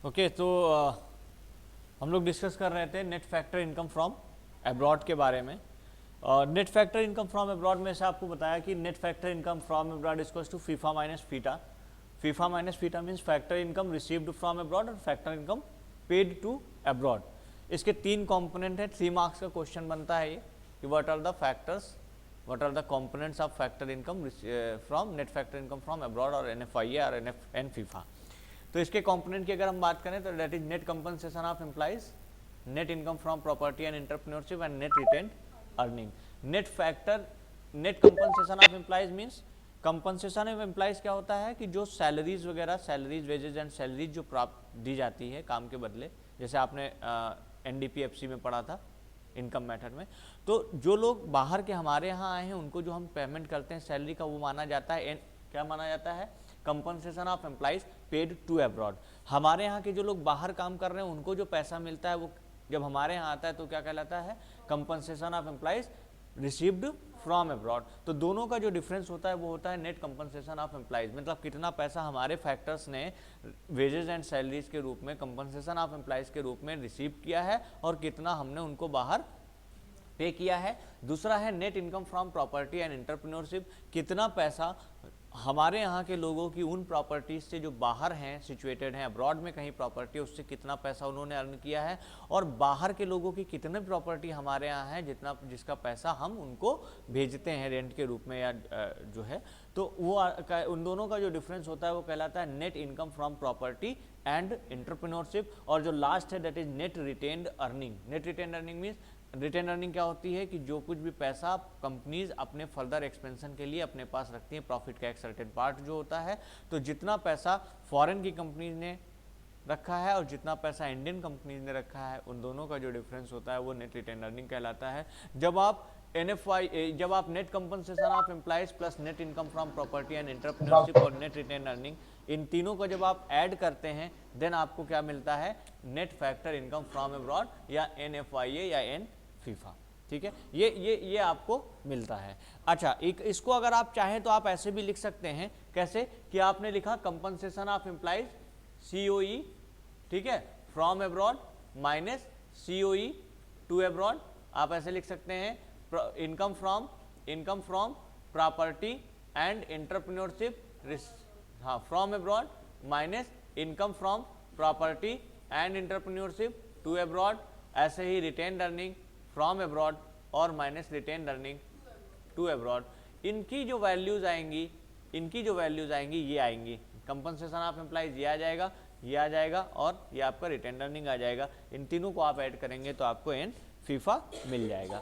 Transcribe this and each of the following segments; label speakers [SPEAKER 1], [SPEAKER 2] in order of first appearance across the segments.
[SPEAKER 1] Okay, तो हम लोग डिस्कस कर रहे थे net factor income from abroad के बारे में। Net factor income from abroad में से आपको बताया कि net factor income from abroad equals to FIFA minus FITA. FIFA minus FITA means factor income received from abroad और factor income paid to abroad. इसके 3 कंपोनेंट है। 3 मार्क्स का question बनता है ये कि what are the factors, what are the components of factor income from net factor income from abroad और NFIA और एन फीफा। तो इसके कंपोनेंट की अगर हम बात करें तो that is net compensation of employees, net income from property and entrepreneurship and net retain earning. Net factor, net compensation of employees means compensation of employees क्या होता है कि जो सैलरीज वगैरह, सैलरीज, वेजेज एंड सैलरीज जो प्राप्त दी जाती है काम के बदले, जैसे आपने NDPFC में पढ़ा था इनकम मेथड में, तो जो लोग बाहर के हमारे यहाँ आए हैं उनको जो हम पेमेंट करते हैं सैलरी का, वो माना जाता है क्या माना जाता है? Compensation of employees paid to abroad. हमारे यहाँ के जो लोग बाहर काम कर रहे हैं उनको जो पैसा मिलता है वो जब हमारे यहाँ आता है तो क्या कहलाता है? Compensation of employees received from abroad. तो दोनों का जो डिफरेंस होता है वो होता है नेट कंपनसेशन ऑफ एम्प्लॉइज, मतलब कितना पैसा हमारे फैक्टर्स ने वेजेस एंड सैलरीज के रूप में, कंपनसेशन ऑफ एम्प्लॉइज के रूप में रिसीव किया है और कितना हमने उनको बाहर पे किया है। दूसरा है net income from property and entrepreneurship, कितना पैसा हमारे यहाँ के लोगों की उन प्रॉपर्टीज से जो बाहर हैं, सिचुएटेड हैं अब्रॉड में कहीं प्रॉपर्टी, उससे कितना पैसा उन्होंने अर्न किया है, और बाहर के लोगों की कितने प्रॉपर्टी हमारे यहाँ है जिसका पैसा हम उनको भेजते हैं रेंट के रूप में या जो है, तो वो उन दोनों का जो डिफरेंस होता है वो कहलाता है net income from property and entrepreneurship. और जो लास्ट है that is net retained earning. Net retained earning means, retain earning क्या होती है कि जो कुछ भी पैसा कंपनीज अपने फर्दर एक्सपेंशन के लिए अपने पास रखती हैं, प्रॉफिट का एक सर्टेन पार्ट जो होता है, तो जितना पैसा फॉरेन की कंपनीज ने रखा है और जितना पैसा इंडियन कंपनीज ने रखा है, उन दोनों का जो डिफरेंस होता है वो नेट रिटेन अर्निंग कहलाता है। जब आप जब आप net compensation of employees plus net income from property and entrepreneurship और नेट रिटेन अर्निंग, इन तीनों को जब आप ऐड करते हैं देन आपको क्या मिलता है? Net factor income from abroad या NFIA या एन फीफा। ठीक है, ये आपको मिलता है। अच्छा, इसको अगर आप चाहें तो आप ऐसे भी लिख सकते हैं। कैसे? कि आपने लिखा कंपनसेशन ऑफ एम्प्लॉइज COE, ठीक है, from abroad minus COE to abroad. आप ऐसे लिख सकते हैं income from property and entrepreneurship, हाँ, from abroad minus income from property and entrepreneurship to abroad. ऐसे ही रिटेन अर्निंग फ्रॉम अब्रॉड और minus retain earning to abroad. इनकी जो वैल्यूज आएंगी ये आएंगी। कंपनसेशन ऑफ एम्प्लॉइज ये आ जाएगा, ये आ जाएगा और ये आपका रिटेन अर्निंग आ जाएगा। इन तीनों को आप ऐड करेंगे तो आपको एन फीफा मिल जाएगा।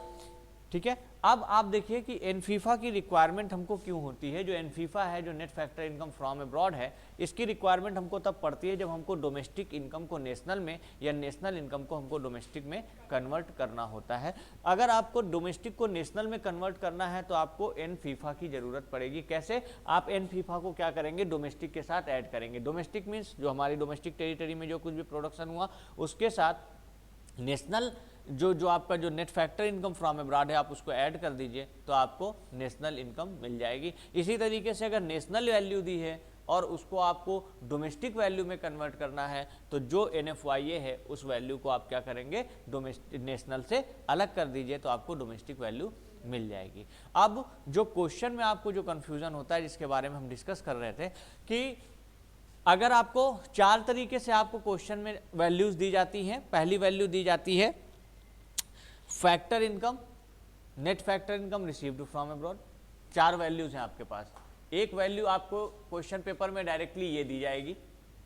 [SPEAKER 1] ठीक है, अब आप देखिए कि एन फीफा की रिक्वायरमेंट हमको क्यों होती है। जो एन फीफा है, जो net factor income from abroad है, इसकी रिक्वायरमेंट हमको तब पड़ती है जब हमको डोमेस्टिक इनकम को नेशनल में या नेशनल इनकम को हमको डोमेस्टिक में कन्वर्ट करना होता है। अगर आपको डोमेस्टिक को नेशनल में कन्वर्ट करना है तो आपको एन फीफा की जरूरत पड़ेगी। कैसे? आप एन फीफा को क्या करेंगे? डोमेस्टिक के साथ ऐड करेंगे। डोमेस्टिक मीन्स जो हमारी डोमेस्टिक टेरिटरी में जो कुछ भी प्रोडक्शन हुआ उसके साथ नेशनल जो आपका जो net factor income from abroad है आप उसको ऐड कर दीजिए तो आपको नेशनल इनकम मिल जाएगी। इसी तरीके से अगर नेशनल वैल्यू दी है और उसको आपको डोमेस्टिक वैल्यू में कन्वर्ट करना है तो जो NFIA है उस वैल्यू को आप क्या करेंगे? नेशनल से अलग कर दीजिए तो आपको डोमेस्टिक वैल्यू मिल जाएगी। अब जो क्वेश्चन में आपको जो कन्फ्यूजन होता है जिसके बारे में हम डिस्कस कर रहे थे कि अगर आपको 4 तरीके से आपको क्वेश्चन में वैल्यूज दी जाती हैं। पहली वैल्यू दी जाती है factor income, net factor income received from abroad. 4 values हैं आपके पास। एक वैल्यू आपको क्वेश्चन पेपर में डायरेक्टली ये दी जाएगी,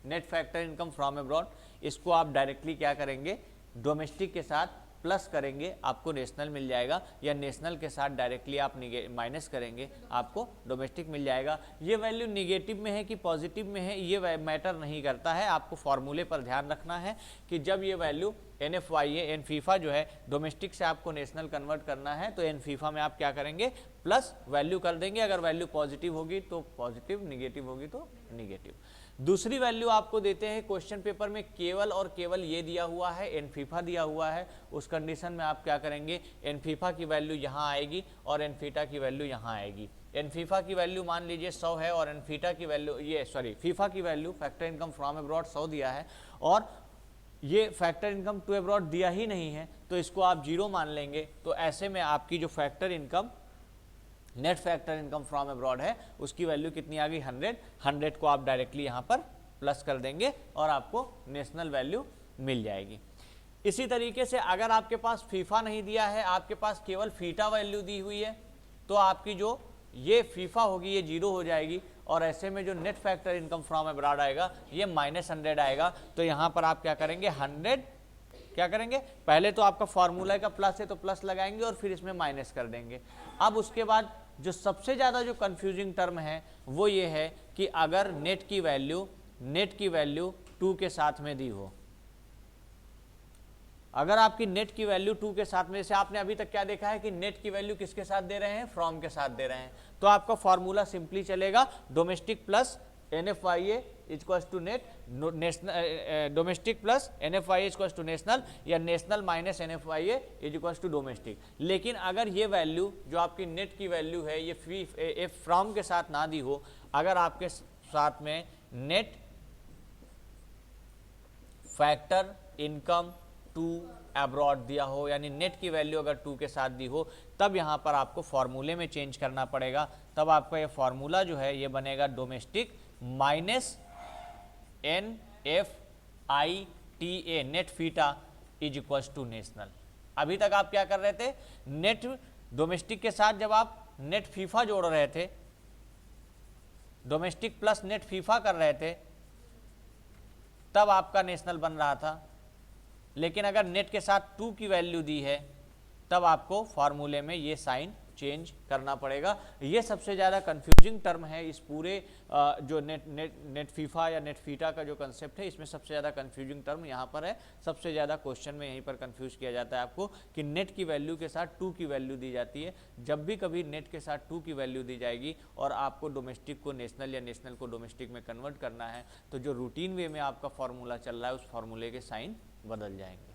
[SPEAKER 1] net factor income from abroad. इसको आप डायरेक्टली क्या करेंगे? डोमेस्टिक के साथ प्लस करेंगे, आपको नेशनल मिल जाएगा, या नेशनल के साथ डायरेक्टली आप माइनस करेंगे, आपको डोमेस्टिक मिल जाएगा। ये वैल्यू निगेटिव में है कि पॉजिटिव में है ये मैटर नहीं करता है। आपको फॉर्मूले पर ध्यान रखना है कि जब ये वैल्यू NFIA, एन फीफा जो है डोमेस्टिक से आपको नेशनल कन्वर्ट करना है तो एन फीफा में आप क्या करेंगे? प्लस वैल्यू कर देंगे। अगर वैल्यू पॉजिटिव होगी तो पॉजिटिव, निगेटिव होगी तो निगेटिव। दूसरी वैल्यू आपको देते हैं क्वेश्चन पेपर में केवल और केवल ये दिया हुआ है, एन फीफा दिया हुआ है, उस कंडीशन में आप क्या करेंगे, एन फीफा की वैल्यू यहाँ आएगी और एन फीटा की वैल्यू यहाँ आएगी। एन फीफा की वैल्यू मान लीजिए 100 है और एन फीटा की वैल्यू फीफा की value factor income from abroad 100 दिया है और ये फैक्टर इनकम टू अब्रॉड दिया ही नहीं है, तो इसको आप 0 मान लेंगे। तो ऐसे में आपकी जो factor income, net factor income from abroad है, उसकी वैल्यू कितनी आ गई, 100 को आप डायरेक्टली यहाँ पर प्लस कर देंगे और आपको नेशनल वैल्यू मिल जाएगी। इसी तरीके से अगर आपके पास फीफा नहीं दिया है, आपके पास केवल फीटा वैल्यू दी हुई है, तो आपकी जो ये फीफा होगी ये 0 हो जाएगी और ऐसे में जो net factor income from abroad आएगा ये -100 आएगा। तो यहाँ पर आप क्या करेंगे, 100 क्या करेंगे, पहले तो आपका फॉर्मूला का प्लस है तो प्लस लगाएंगे और फिर इसमें माइनस कर देंगे। अब उसके बाद जो सबसे ज़्यादा जो कंफ्यूजिंग टर्म है वो ये है कि अगर नेट की वैल्यू 2 के साथ में दी हो, अगर आपकी नेट की वैल्यू 2 के साथ में, जैसे आपने अभी तक क्या देखा है कि नेट की वैल्यू किसके साथ दे रहे हैं, फ्रॉम के साथ दे रहे हैं, तो आपका फॉर्मूला सिंपली चलेगा domestic plus NFYA equals to net, domestic plus NFYA equals to national या national minus NFYA equals to domestic. लेकिन अगर ये वैल्यू जो आपकी नेट की वैल्यू है ये फ्रॉम के साथ ना दी हो, अगर आपके साथ में net factor income to abroad दिया हो, यानी नेट की वैल्यू अगर 2 के साथ दी हो, तब यहाँ पर आपको फॉर्मूले में चेंज करना पड़ेगा। तब आपका ये फॉर्मूला जो है ये बनेगा domestic minus NFITA net FITA is equals to national. अभी तक आप क्या कर रहे थे, नेट डोमेस्टिक के साथ जब आप नेट फीफा जोड़ रहे थे, डोमेस्टिक प्लस नेट फीफा कर रहे थे, तब आपका नेशनल बन रहा था। लेकिन अगर नेट के साथ 2 की वैल्यू दी है, तब आपको फॉर्मूले में ये साइन चेंज करना पड़ेगा। ये सबसे ज़्यादा कंफ्यूजिंग टर्म है इस पूरे जो नेट फीफा या नेट फीटा का जो कंसेप्ट है, इसमें सबसे ज़्यादा कंफ्यूजिंग टर्म यहाँ पर है। सबसे ज़्यादा क्वेश्चन में यहीं पर कंफ्यूज किया जाता है आपको कि नेट की वैल्यू के साथ 2 की वैल्यू दी जाती है। जब भी कभी नेट के साथ 2 की वैल्यू दी जाएगी और आपको डोमेस्टिक को नेशनल या नेशनल को डोमेस्टिक में कन्वर्ट करना है, तो जो रूटीन वे में आपका फॉर्मूला चल रहा है उस फॉर्मूले के साइन बदल जाएंगे,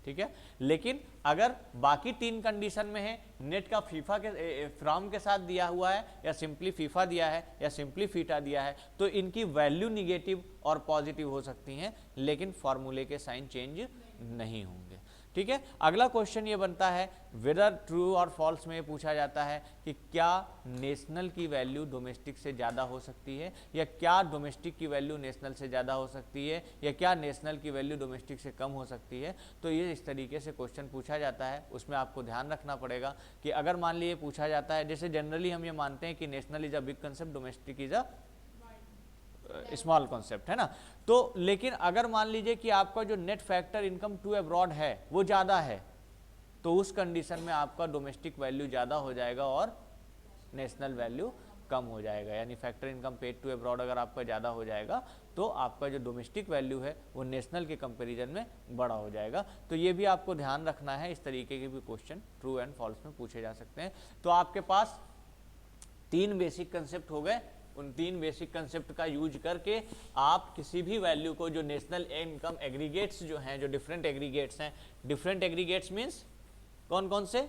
[SPEAKER 1] ठीक है। लेकिन अगर बाकी 3 कंडीशन में है, नेट का फीफा के फ्रॉम के साथ दिया हुआ है या सिंपली फीफा दिया है या सिंपली फीटा दिया है, तो इनकी वैल्यू निगेटिव और पॉजिटिव हो सकती हैं, लेकिन फॉर्मूले के साइन चेंज नहीं होंगे, ठीक है। अगला क्वेश्चन ये बनता है, वेदर ट्रू और फॉल्स में पूछा जाता है कि क्या नेशनल की वैल्यू डोमेस्टिक से ज़्यादा हो सकती है, या क्या डोमेस्टिक की वैल्यू नेशनल से ज़्यादा हो सकती है, या क्या नेशनल की वैल्यू डोमेस्टिक से कम हो सकती है। तो ये इस तरीके से क्वेश्चन पूछा जाता है। उसमें आपको ध्यान रखना पड़ेगा कि अगर मान लीजिए पूछा जाता है, जैसे जनरली हम ये मानते हैं कि national is a big concept, domestic is a small concept, है ना। तो लेकिन अगर मान लीजिए कि आपका जो net factor income to abroad है वो ज़्यादा है, तो उस कंडीशन में आपका डोमेस्टिक वैल्यू ज़्यादा हो जाएगा और नेशनल वैल्यू कम हो जाएगा। यानी factor income paid to abroad अगर आपका ज़्यादा हो जाएगा तो आपका जो डोमेस्टिक वैल्यू है वो नेशनल के कंपैरिजन में बड़ा हो जाएगा। तो ये भी आपको ध्यान रखना है। इस तरीके के भी क्वेश्चन ट्रू एंड फॉल्स में पूछे जा सकते हैं। तो आपके पास 3 बेसिक कंसेप्ट हो गए। उन 3 बेसिक कंसेप्ट का यूज करके आप किसी भी वैल्यू को, जो नेशनल इनकम एग्रीगेट्स जो हैं, जो डिफरेंट एग्रीगेट्स हैं, डिफरेंट एग्रीगेट्स मीन्स कौन कौन से,